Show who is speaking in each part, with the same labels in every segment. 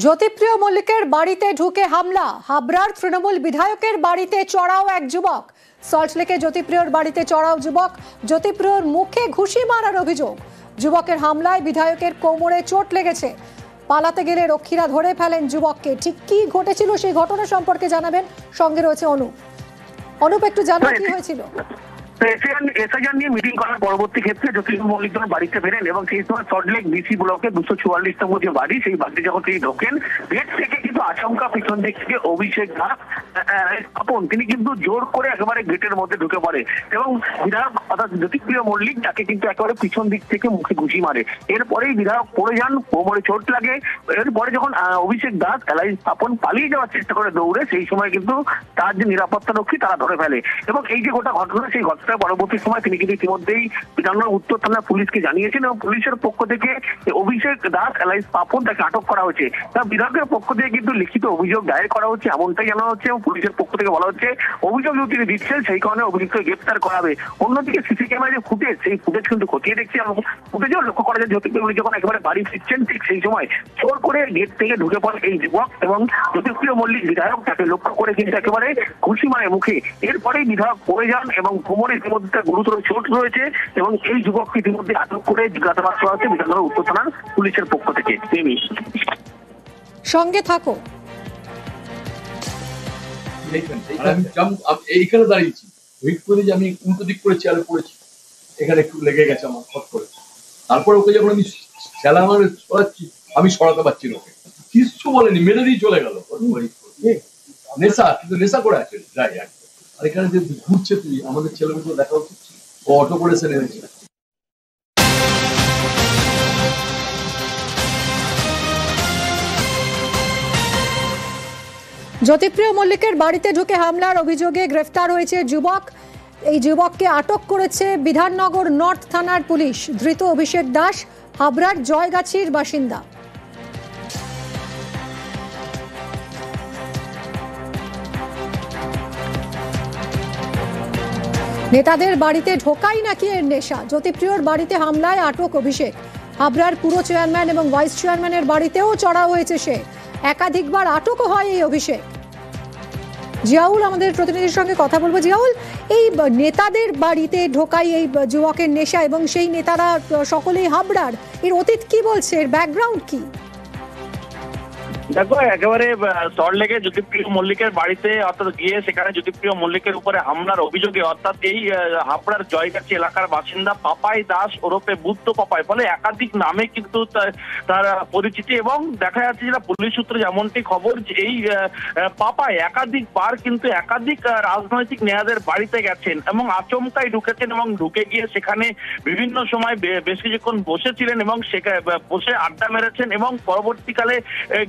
Speaker 1: জ্যোতিপ্রিয় মল্লিকের বাড়িতে ঢুকে হামলা, হাবড়ার তৃণমূল বিধায়কের বাড়িতে চড়াও এক যুবক। সল্টলেকে জ্যোতিপ্রিয়র বাড়িতে চড়াও যুবক, জ্যোতিপ্রিয়র মুখে ঘুষি মারার অভিযোগ। যুবকের হামলায় বিধায়কের কোমরে চোট লেগেছে। পালাতে গেলে রক্ষীরা ধরে ফেলেন যুবককে। ঠিক কি ঘটেছিল সেই ঘটনা সম্পর্কে জানাবেন, সঙ্গে রয়েছে অনুপ। অনুপ, একটু জানান কি হয়েছিল।
Speaker 2: এসআইআর নিয়ে মিটিং করার পরবর্তী ক্ষেত্রে জ্যোতিপ্রিয় মল্লিক যখন বাড়িতে ফেরেন এবং সেই সময় সল্টলেক বিসি ব্লকে 244তম যে বাড়ি, সেই বাড়িতে যখন তিনি ঢোকেন, গেট থেকে কিন্তু আচমকা পিছন দিক থেকে অভিষেক দাস আপন তিনি কিন্তু জোর করে একেবারে গেটের মধ্যে ঢুকে পড়ে এবং বিধায়ক অর্থাৎ জ্যোতিপ্রিয় মল্লিক তাকে কিন্তু একেবারে পিছন দিক থেকে মুখে ঘুষি মারে। এরপরেই বিধায়ক পড়ে যান, কোমরে চোট লাগে। এরপরে যখন অভিষেক দাস এলাই স্থাপন পালিয়ে যাওয়ার চেষ্টা করে দৌড়ে, সেই সময় কিন্তু তার যে নিরাপত্তা রক্ষী তারা ধরে ফেলে এবং এই যে গোটা ঘটনা, সেই ঘটনা পরবর্তী সময় তিনি কিন্তু ইতিমধ্যেই বিধাননগর উত্তর থানা পুলিশকে জানিয়েছেন এবং পুলিশের পক্ষ থেকে অভিষেক দাস এলাই স্থাপন তাকে আটক করা হয়েছে। তার বিধায়কের পক্ষ থেকে কিন্তু লিখিত অভিযোগ দায়ের করা হচ্ছে, এমনটাই জানা হচ্ছে এবং পুলিশের পক্ষ থেকে বলা হচ্ছে অভিযোগ তিনি দিচ্ছেন, সেই কারণে অভিযুক্তকে গ্রেপ্তার করা হবে। অন্যদিকে সিসি ক্যামেরা যে ফুটেজ, সেই ফুটেজ কিন্তু খতিয়ে দেখছে এবং ফুটেজেও লক্ষ্য করা যায় জ্যোতিপ্রিয় মল্লিক যখন একেবারে বাড়ি ফিরছেন, ঠিক সেই সময় জোর করে গেট থেকে ঢুকে পড়ে এই যুবক এবং জ্যোতিপ্রিয় মল্লিক বিধায়ক তাকে লক্ষ্য করে কিন্তু একেবারে ঘুষি মারে মুখে। এরপরেই বিধায়ক পড়ে যান এবং কোমরে ইতিমধ্যে গুরুতর চোট রয়েছে এবং এই যুবককে ইতিমধ্যে আটক করে জিজ্ঞাসাবাদ করা হচ্ছে বিধাননগর উত্তর থানার পুলিশের পক্ষ থেকে।
Speaker 1: সঙ্গে থাকো।
Speaker 3: এইখানে দাঁড়িয়েছি, ওয়েট করে যে আমি উল্টো দিক করে চেয়ারে পড়েছি, এখানে একটু লেগে গেছে আমার ফট করে। তারপরে ওকে যখন আমি খেলা আমার সরাচ্ছি, আমি সরাতে পারছি না ওকে, কিচ্ছু বলেনি, মেরে দিয়ে চলে গেল। নেশা, কিন্তু নেশা করে আছে যাই। আর এখানে যে ঘুরছে, তুই আমাদের ছেলেমেয়েগুলো দেখা উচিত, ও অটো করে এসে নেমেছে।
Speaker 1: জ্যোতিপ্রিয় মল্লিকের বাড়িতে ঢুকে হামলার অভিযোগে গ্রেফতার হয়েছে যুবক। এই যুবককে আটক করেছে বিধাননগর নর্থ থানার পুলিশ। ধৃত অভিষেক দাস হাবড়ার জয়গাছির বাসিন্দা। নেতাদের বাড়িতে ঢোকাই নাকি এর নেশা। জ্যোতিপ্রিয়র বাড়িতে হামলায় আটক অভিষেক। হাবড়ার পুরো চেয়ারম্যান এবং ভাইস চেয়ারম্যানের বাড়িতেও চড়াও হয়েছে সে। একাধিকবার আটকও হয় এই অভিষেক। জিয়াউল, আমাদের প্রতিনিধির সঙ্গে কথা বলবো। জিয়াউল, এই নেতাদের বাড়িতে ঢোকাই এই যুবকের নেশা এবং সেই নেতারা সকলেই হাবড়ার, এর অতীত কি বলছে, এর ব্যাকগ্রাউন্ড কি?
Speaker 2: দেখো, একেবারে সল্টলেকে জ্যোতিপ্রিয় মল্লিকের বাড়িতে অর্থাৎ গিয়ে সেখানে জ্যোতিপ্রিয় মল্লিকের উপরে হামলার অভিযোগে অর্থাৎ এই হাবড়ার জয়গাছি এলাকার বাসিন্দা পাপাই দাস ওরফে বুদ্ধ পাপাই, ফলে একাধিক নামে কিন্তু তার পরিচিতি এবং দেখা যাচ্ছে যেটা পুলিশ সূত্রে যেমনটি খবর, যে এই পাপাই একাধিকবার কিন্তু একাধিক রাজনৈতিক নেতাদের বাড়িতে গেছেন এবং আচমকাই ঢুকেছেন এবং ঢুকে গিয়ে সেখানে বিভিন্ন সময় বেশ কিছুক্ষণ বসেছিলেন এবং সেখানে বসে আড্ডা মেরেছেন এবং পরবর্তীকালে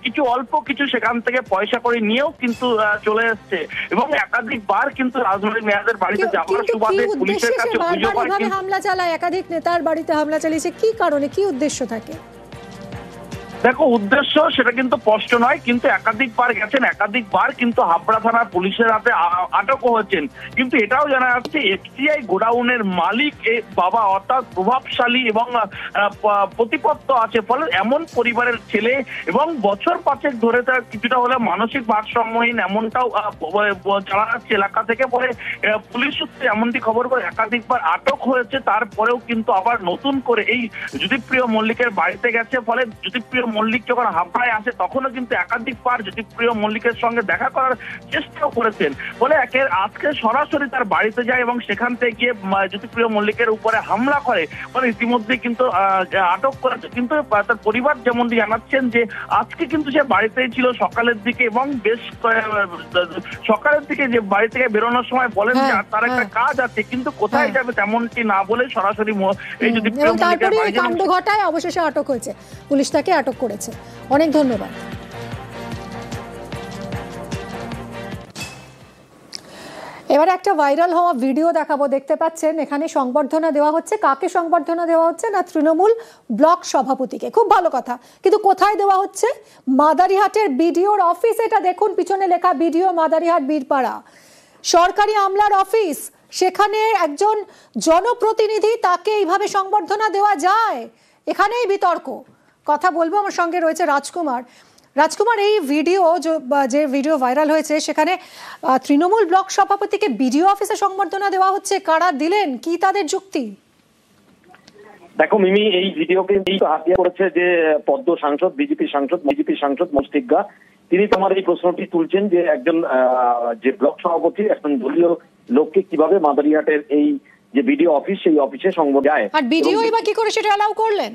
Speaker 2: কিছু অল্প কিছু সেখান থেকে পয়সা করে নিয়েও কিন্তু চলে এসছে এবং একাধিকবার কিন্তু রাজনৈতিক নেতাদের বাড়িতে যাওয়ার সুবাদে পুলিশের কাছে অভিযোগ হয়।
Speaker 1: হামলা চালায়, একাধিক নেতার বাড়িতে হামলা চালিয়েছে, কি কারণে, কি উদ্দেশ্য থাকে?
Speaker 2: দেখো, উদ্দেশ্য সেটা কিন্তু স্পষ্ট নয়, কিন্তু একাধিকবার গেছেন, একাধিকবার কিন্তু হাবড়া থানার পুলিশের হাতে আটকও হচ্ছেন। কিন্তু এটাও জানা যাচ্ছে এফসিআই গোডাউনের মালিক বাবা অর্থাৎ প্রভাবশালী এবং প্রতিপত্ত আছে, ফলে এমন পরিবারের ছেলে এবং বছর পাঁচেক ধরে তার কিছুটা হলে মানসিক ভারসাম্যহীন, এমনটাও জানা যাচ্ছে এলাকা থেকে। পরে পুলিশ সূত্রে এমনটি খবর করে একাধিকবার আটক হয়েছে, তারপরেও কিন্তু আবার নতুন করে এই জ্যোতিপ্রিয় মল্লিকের বাড়িতে গেছে। ফলে জ্যোতিপ্রিয় মল্লিক যখন হাবড়ায় আসে তখনও কিন্তু একাধিকবার জ্যোতিপ্রিয় মল্লিকের সঙ্গে দেখা করার চেষ্টাও করেছেন। বলে আজকে সরাসরি তার বাড়িতে যায় এবং সেখান থেকে গিয়ে জ্যোতিপ্রিয় মল্লিকের উপরে হামলা করে। ফলে ইতিমধ্যে কিন্তু আটক করেছে। কিন্তু তার পরিবার যেমনটি জানাচ্ছেন যে আজকে কিন্তু সে বাড়িতেই ছিল সকালের দিকে এবং বেশ সকালের দিকে যে বাড়ি থেকে বেরোনোর সময় বলেন যে তার একটা কাজ আছে, কিন্তু কোথায় যাবে তেমনটি না বলে সরাসরি এই জ্যোতিপ্রিয় মল্লিকের বাড়ি
Speaker 1: কাণ্ড ঘটায় অবশেষে আটক হয়েছে, পুলিশ তাকে আটক করেছে। অনেক ধন্যবাদ। এবারে একটা ভাইরাল হওয়া ভিডিও দেখাবো। দেখতে পাচ্ছেন এখানে সংবর্ধনা দেওয়া হচ্ছে। কাকে সংবর্ধনা দেওয়া হচ্ছে? না, তৃণমূল ব্লক সভাপতিকে। খুব ভালো কথা, কিন্তু কোথায় দেওয়া হচ্ছে? মাদারিহাটের বিডিওর অফিস। এটা দেখুন, পিছনে লেখা বিডিও মাদারিহাট বীরপাড়া, সরকারি আমলার অফিস। সেখানে একজন জনপ্রতিনিধি, তাকে এইভাবে সংবর্ধনা দেওয়া যায়? এখানেই বিতর্ক। কথা বলবো, আমার সঙ্গে রয়েছে রাজকুমার। রাজকুমার, এই ভিডিও যে ভিডিও ভাইরাল হয়েছে সেখানে তৃণমূল ব্লক সভাপতিকে বিডিও অফিসে সংবর্ধনা দেওয়া হচ্ছে, কারা দিলেন, কি তাদের যুক্তি?
Speaker 4: দেখো মিমি, এই ভিডিওকে হাতিয়া করেছে যে পদ্ম সাংসদ, বিজেপি সাংসদ মস্তিজ্ঞা। তিনি তোমার এই প্রশ্নটি তুলছেন যে একজন যে ব্লক সভাপতি একজন দলীয় লোককে কিভাবে মাদারিহাটের এই যে বিডিও অফিস, সেই অফিসে সংবর্ধনা দেয়,
Speaker 1: আর বিডিও এবার কি করে সেটা অ্যালাউ করলেন?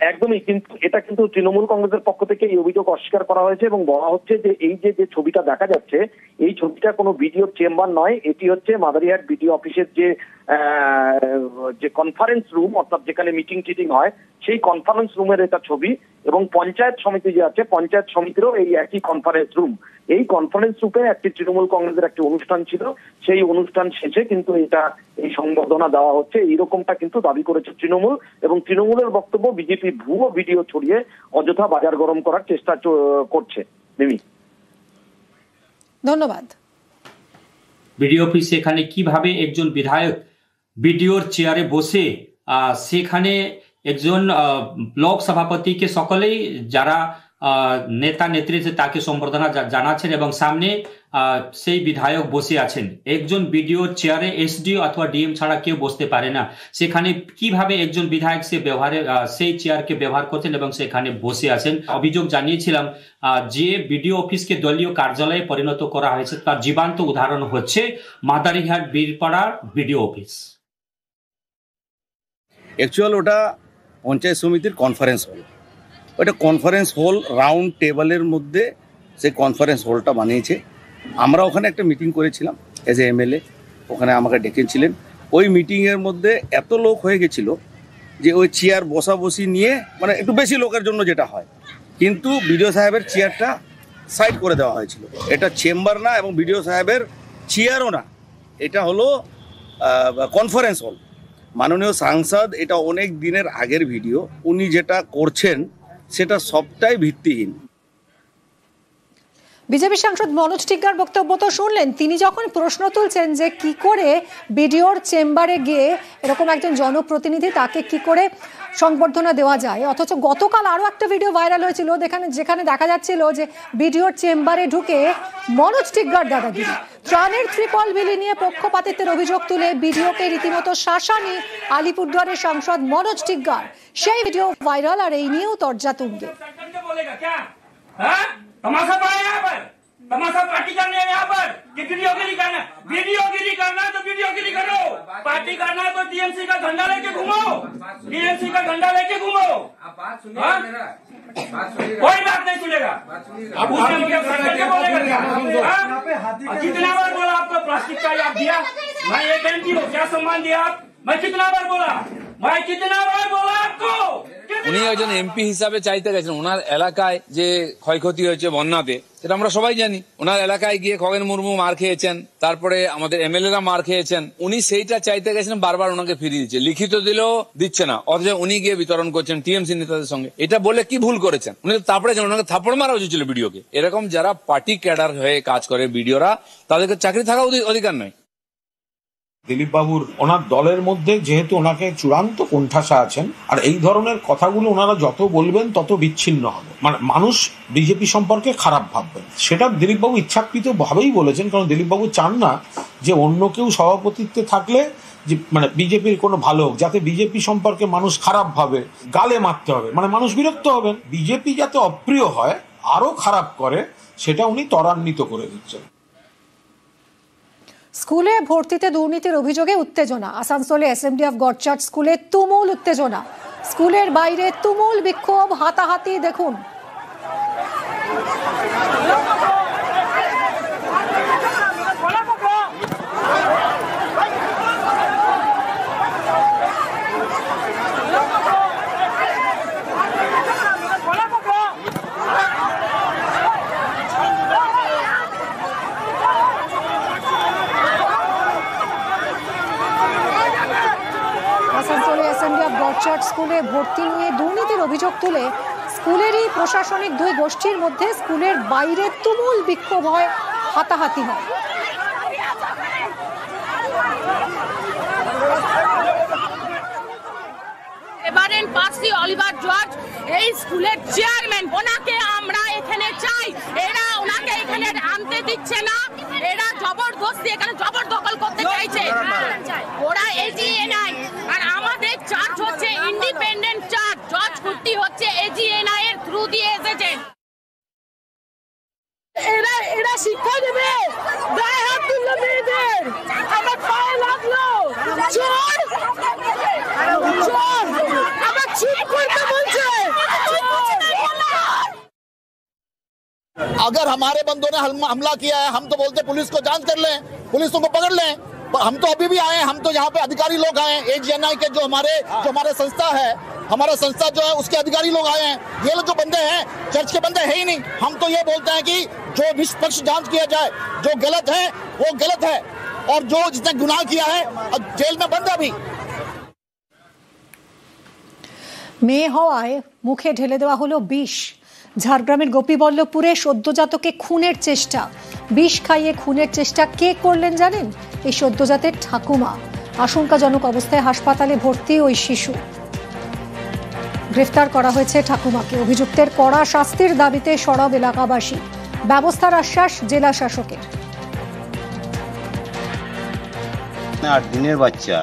Speaker 4: একদমই, কিন্তু এটা কিন্তু তৃণমূল কংগ্রেসের পক্ষ থেকে এই অভিযোগ অস্বীকার করা হয়েছে এবং বলা হচ্ছে যে এই যে ছবিটা দেখা যাচ্ছে, এই ছবিটা কোনো বিডিও চেম্বার নয়, এটি হচ্ছে মাদারিহাট বিডিও অফিসের যে কনফারেন্স রুম, অর্থাৎ যেখানে মিটিং টিটিং হয়, সেই কনফারেন্স রুমের এটা ছবি। এবং পঞ্চায়েত সমিতি যে আছে, পঞ্চায়েত সমিতিরও এই একই কনফারেন্স রুম। এই কনফারেন্স রুমে একটি তৃণমূল কংগ্রেসের একটি অনুষ্ঠান ছিল, সেই অনুষ্ঠান শেষে কিন্তু এই সংবর্ধনা দেওয়া হচ্ছে, এইরকমটা কিন্তু দাবি করেছে তৃণমূল। এবং তৃণমূলের বক্তব্য, বিজেপি ভুয়ো ভিডিও ছড়িয়ে অযথা বাজার গরম করার চেষ্টা করছে। মিমি,
Speaker 1: ধন্যবাদ।
Speaker 5: বিডিও অফিস, সেখানে কিভাবে একজন বিধায়ক বিডিওর চেয়ারে বসে সেখানে একজন ব্লক সভাপতিকে সকলেই যারা নেতা নেত্রী তাকে সম্বর্ধনা জানাচ্ছেন এবং সামনে সেই বিধায়ক বসে আছেন। একজন বিডিওর চেয়ারে এসডিও অথবা ডিএম ছাড়া কেউ বসতে পারে না। সেখানে কিভাবে একজন বিধায়ক সেই চেয়ারকে ব্যবহার করছেন এবং সেখানে বসে আছেন। অভিযোগ জানিয়েছিলাম যে বিডিও অফিসকে দলীয় কার্যালয়ে পরিণত করা হয়েছে, তার জীবন্ত উদাহরণ হচ্ছে মাদারিহাট বীরপাড়ার বিডিও অফিস।
Speaker 6: অ্যাকচুয়াল ওটা পঞ্চায়েত সমিতির কনফারেন্স হল, ওটা কনফারেন্স হল, রাউন্ড টেবিলের মধ্যে সেই কনফারেন্স হলটা বানিয়েছে। আমরা ওখানে একটা মিটিং করেছিলাম এজ এ এমএলএ, ওখানে আমাকে ডেকেছিলেন। ওই মিটিংয়ের মধ্যে এত লোক হয়ে গেছিল যে ওই চেয়ার বসাবসি নিয়ে, মানে একটু বেশি লোকের জন্য যেটা হয়, কিন্তু বিডিও সাহেবের চেয়ারটা সাইড করে দেওয়া হয়েছিল। এটা চেম্বার না এবং বিডিও সাহেবের চেয়ারও না, এটা হলো কনফারেন্স হল। মাননীয় সাংসদ, এটা অনেক দিনের আগের ভিডিও, উনি যেটা করছেন সেটা সবটাই ভিত্তিহীন।
Speaker 1: বিজেপি সাংসদ মনোজ টিগ্গার বক্তব্য তো শুনলেন। তিনি যখন প্রশ্ন তুলছেন যে কি করে বিডিওর চেম্বারে গিয়ে এরকম একজন জনপ্রতিনিধি, তাকে কি করে সংবর্ধনা দেওয়া যায়, অথচ গতকাল আরো একটা ভিডিও ভাইরাল হয়েছিল যেখানে দেখা যাচ্ছিল যে বিডিওর চেম্বারে ঢুকে মনোজ টিগ্গার দাদাগিরি, ত্রাণের ত্রিপল বিলি নিয়ে পক্ষপাতিত্বের অভিযোগ তুলে বিডিওকে রীতিমতো শাসানি আলিপুরদুয়ারের সাংসদ মনোজ টিগ্গার। সেই ভিডিও ভাইরাল, আর এই নিয়েও তর্জা তুঙ্গে।
Speaker 7: तमाशा पड़ा यहाँ पर, तमाशा पार्टी करने यहाँ पर कि वीडियोगिरी करना है तो वीडियोगिरी करो, पार्टी करना है तो टीएमसी का झंडा लेके घूमो, टीएमसी का झंडा लेके घूमो। कोई बात नहीं सुनेगा, अब उसने मुझे बोलेगा कितना बार बोला आपको प्लास्टिक का याद दिया, मैं एक एमपी हूँ, क्या सम्मान दिया आप? मैं कितना बार बोला आपको?
Speaker 8: উনি একজন এমপি হিসাবে চাইতে গেছেন। ওনার এলাকায় যে ক্ষয়ক্ষতি হয়েছে বন্যাতে, সেটা আমরা সবাই জানি। ওনার এলাকায় গিয়ে খগেন মুর্মু মার খেয়েছেন, তারপরে আমাদের এমএলএরা মার খেয়েছেন। উনি সেইটা চাইতে গেছেন, বারবার ওনাকে ফিরিয়ে দিচ্ছে, লিখিত দিলেও দিচ্ছে না, অথচ উনি গিয়ে বিতরণ করছেন টিএমসি নেতাদের সঙ্গে। এটা বলে কি ভুল করেছেন? উনি তারপরে ওনাকে থাপ্পড় মারা উচিত ছিল বিডিওকে। এরকম যারা পার্টি ক্যাডার হয়ে কাজ করে বিডিওরা, তাদেরকে চাকরি থাকা অধিকার নয়।
Speaker 9: দিলীপ বাবুর ওনার দলের মধ্যে যেহেতু ওনাকে চূড়ান্ত কোণঠাসা আছেন, আর এই ধরনের কথাগুলো ওনারা যত বলবেন তত বিচ্ছিন্ন হবে, মানে মানুষ বিজেপি সম্পর্কে খারাপ ভাববেন। সেটা দিলীপ বাবু ইচ্ছাকৃত ভাবেই বলেছেন, কারণ দিলীপ বাবু চান না যে অন্য কেউ সভাপতিত্বে থাকলে যে মানে বিজেপির কোনো ভালো হোক, যাতে বিজেপি সম্পর্কে মানুষ খারাপ ভাবে, গালে মারতে হবে, মানে মানুষ বিরক্ত হবেন। বিজেপি যাতে অপ্রিয় হয়, আরো খারাপ করে, সেটা উনি ত্বরান্বিত করে দিচ্ছেন।
Speaker 1: স্কুলে ভর্তিতে দুর্নীতির অভিযোগে উত্তেজনা। আসানসোলে এসএমডি অফ গডচার্চ স্কুলে তুমুল উত্তেজনা, স্কুলের বাইরে তুমুল বিক্ষোভ, হাতাহাতি। দেখুন, আসানসোলে এসএমডি অফ গডচার্চ স্কুলে ভর্তি নিয়ে দুর্নীতির অভিযোগ তুলে স্কুলেরই প্রশাসনিক দুই গোষ্ঠীর মধ্যে স্কুলের বাইরে তুমুল বিক্ষোভ হয়, হাতাহাতি হয়।
Speaker 10: এবারেন পাসি অলিভার জর্জ এই স্কুলের চেয়ারম্যান, ওনাকে আমরা দিচ্ছে না, এরা জবরদস্তি এখানে জবরদখল করতে চাইছে। ওরা এজিএনআই আর আমাদের চার্জ হচ্ছে ইন্ডিপেন্ডেন্ট চার্জ, জজ কুর্তি হচ্ছে এজিএনআই এর থ্রু দিয়ে এসেছেন। এরা শিক্ষা দেবে, গায়ে হাত তুললো মেয়েদের, আমার পায়ে লাগলো, চোর চোর, আবার চুপ করতে বলছে।
Speaker 11: अगर हमारे बंदों ने हमला किया है, हम तो बोलते पुलिस को जांच कर लें, पुलिस उनको पकड़ लें। पर हम तो अभी भी आए हैं, हम तो यहाँ पे अधिकारी लोग आए हैं, एजीएनआई के जो हमारे संस्था है, हमारा संस्था जो है उसके अधिकारी लोग आए हैं। ये लोग जो बंदे हैं चर्च के बंदे है ही नहीं। हम तो ये बोलते हैं कि जो निष्पक्ष जांच किया जाए, जो गलत है वो गलत है, और जो जिसने गुनाह किया है जेल में बंद है। अभी
Speaker 1: মেয়ে হওয়ায় মুখে ঢেলে দেওয়া হলো বিষ। ঝাড়গ্রামের গোপীবল্লভপুরে সদ্যজাতকে খুনের চেষ্টা, বিষ খাইয়ে খুনের চেষ্টা কে করলেন জানেন? এই সদ্যজাতের ঠাকুমা। আশঙ্কাজনক অবস্থায় হাসপাতালে ভর্তি ওই শিশু। গ্রেফতার করা হয়েছে ঠাকুমাকে। অভিযুক্তের কড়া শাস্তির দাবিতে সরব এলাকাবাসী। ব্যবস্থার আশ্বাস জেলা শাসকের।
Speaker 12: 8 দিনের বাচ্চা,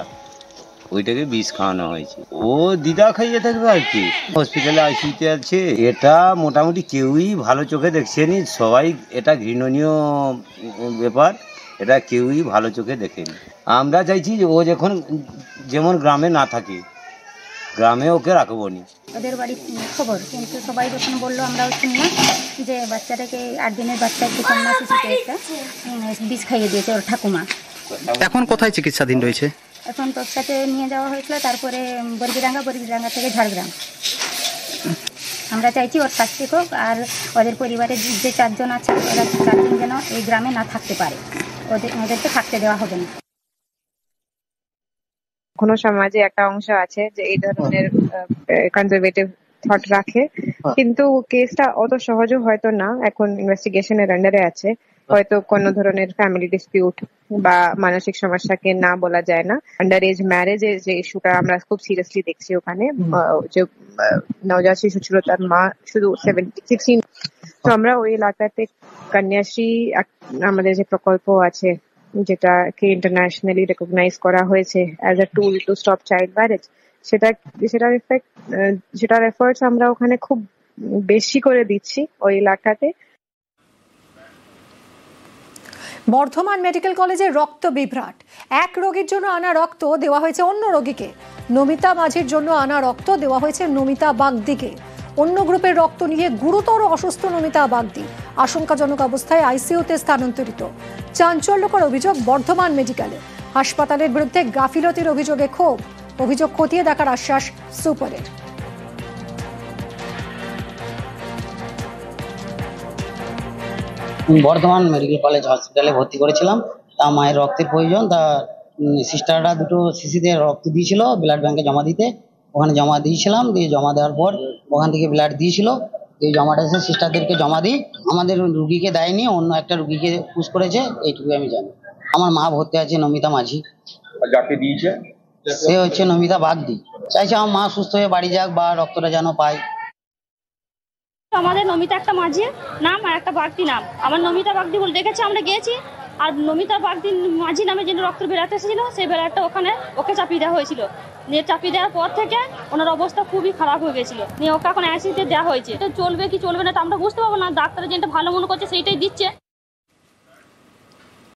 Speaker 12: ওইটাকে বিষ খাওয়ানো হয়েছে। ও দিদা খাইয়ে থাকবে আর কি। হসপিটালে আইসিইউতে আছে। এটা মোটামুটি কেউই ভালো চোখে দেখছেনি, সবাই এটা ঘৃণনীয় ব্যাপার, এটা কেউই ভালো চোখে দেখেনি। আমরা চাইছি যে ও যখন যেমন গ্রামে না থাকে, গ্রামে ওকে রাখবো নি।
Speaker 13: ওদের বাড়ির খবর, কিন্তু সবাই যখন বললো আমরাও শুনলাম যে বাচ্চাটাকে 8 দিনের বাচ্চা একটু কন্যা শিশুকে একটা বিষ খাইয়ে দিয়েছে ওর ঠাকুমা।
Speaker 14: এখন কোথায় চিকিৎসাধীন রয়েছে?
Speaker 13: এখন তোপসাতে নিয়ে যাওয়া হয়েছিল, তারপরে বরবিরাঙ্গা থেকে ঝাড়গ্রাম। আমরা চাইছি ওর শাস্তি হোক, আর ওদের পরিবারের যে 4 জন আছে ওরা 4 জন যেন এই গ্রামে না থাকতে পারে, ওদেরকে থাকতে দেওয়া হবে না।
Speaker 15: কোনো সমাজে একটা অংশ আছে যে এই ধরনের কনজারভেটিভ থট রাখে, কিন্তু কেসটা অত সহজও হয়তো না। এখন ইনভেস্টিগেশনের আন্ডারে আছে, হয়তো কোনো ধরনের ফ্যামিলি ডিসপিউট বা মানসিক সমস্যাকে না বলা যায় না। আন্ডার এজ ম্যারেজের যে ইস্যুটা আমরা খুব সিরিয়াসলি দেখছি ওখানে, যে নবজাত শিশু ছিল তার মা শুধু 16। তো আমরা ওই এলাকাতে কন্যাশ্রী আমাদের যে প্রকল্প আছে, যেটাকে ইন্টারন্যাশনালি রেকগনাইজ করা হয়েছে as a tool to stop child marriage, সেটার এফার্টস আমরা ওখানে খুব বেশি করে দিচ্ছি ওই এলাকাতে।
Speaker 1: বর্ধমান মেডিকেল কলেজে রক্ত বিভ্রাট। এক রোগীর জন্য আনা রক্ত দেওয়া হয়েছে অন্য রোগীকে। নমিতা মাঝির জন্য আনা রক্ত দেওয়া হয়েছে নমিতা বাগদিকে। অন্য গ্রুপের রক্ত নিয়ে গুরুতর অসুস্থ নমিতা বাগদি আশঙ্কাজনক অবস্থায় আইসিইউতে স্থানান্তরিত। চাঞ্চল্যকর অভিযোগ বর্ধমান মেডিকেলে। হাসপাতালের বিরুদ্ধে গাফিলতির অভিযোগে ক্ষোভ। অভিযোগ খতিয়ে দেখার আশ্বাস সুপারের।
Speaker 16: বর্ধমান মেডিকেল কলেজ হসপিটালে ভর্তি করেছিলাম। তা মায়ের রক্তের প্রয়োজন, তা সিস্টাররা 2টো শিশিতে রক্ত দিয়েছিল ব্লাড ব্যাংকে জমা দিতে। ওখানে জমা দিয়েছিলাম, দিয়ে জমা দেওয়ার পর ওখান থেকে ব্লাড দিয়েছিল। এই জমাটা এসে সিস্টারদেরকে জমা দিই। আমাদের রুগীকে দেয়নি, অন্য একটা রুগীকে পুশ করেছে, এইটুকু আমি জানি। আমার মা ভর্তি আছে নমিতা মাঝি।
Speaker 3: যাকে দিয়েছে
Speaker 16: সে হচ্ছে নমিতা বাগদি। চাইছে আমার মা সুস্থ হয়ে বাড়ি যাক বা রক্তটা যেন পায়।
Speaker 17: আমাদের নমিতা একটা মাঝি নাম আর একটা বাগদি নাম। আমার নমিতা বাগদি বলে দেখেছি, আমরা গিয়েছি। আর নমিতা বাগদি মাঝি নামে যিনি রক্ত বেড়াতে এসেছিল, সেই বেড়াটা ওখানে ওকে চাপিয়ে দেওয়া হয়েছিল। নিয়ে চাপিয়ে দেওয়ার পর থেকে ওনার অবস্থা খুবই খারাপ হয়ে গেছিল। নিয়ে ওকে এখন আইসিইউতে দেওয়া হয়েছে। চলবে কি চলবে না তা আমরা বুঝতে পারবো না। ডাক্তার যেটা ভালো মনে করছে সেইটাই দিচ্ছে।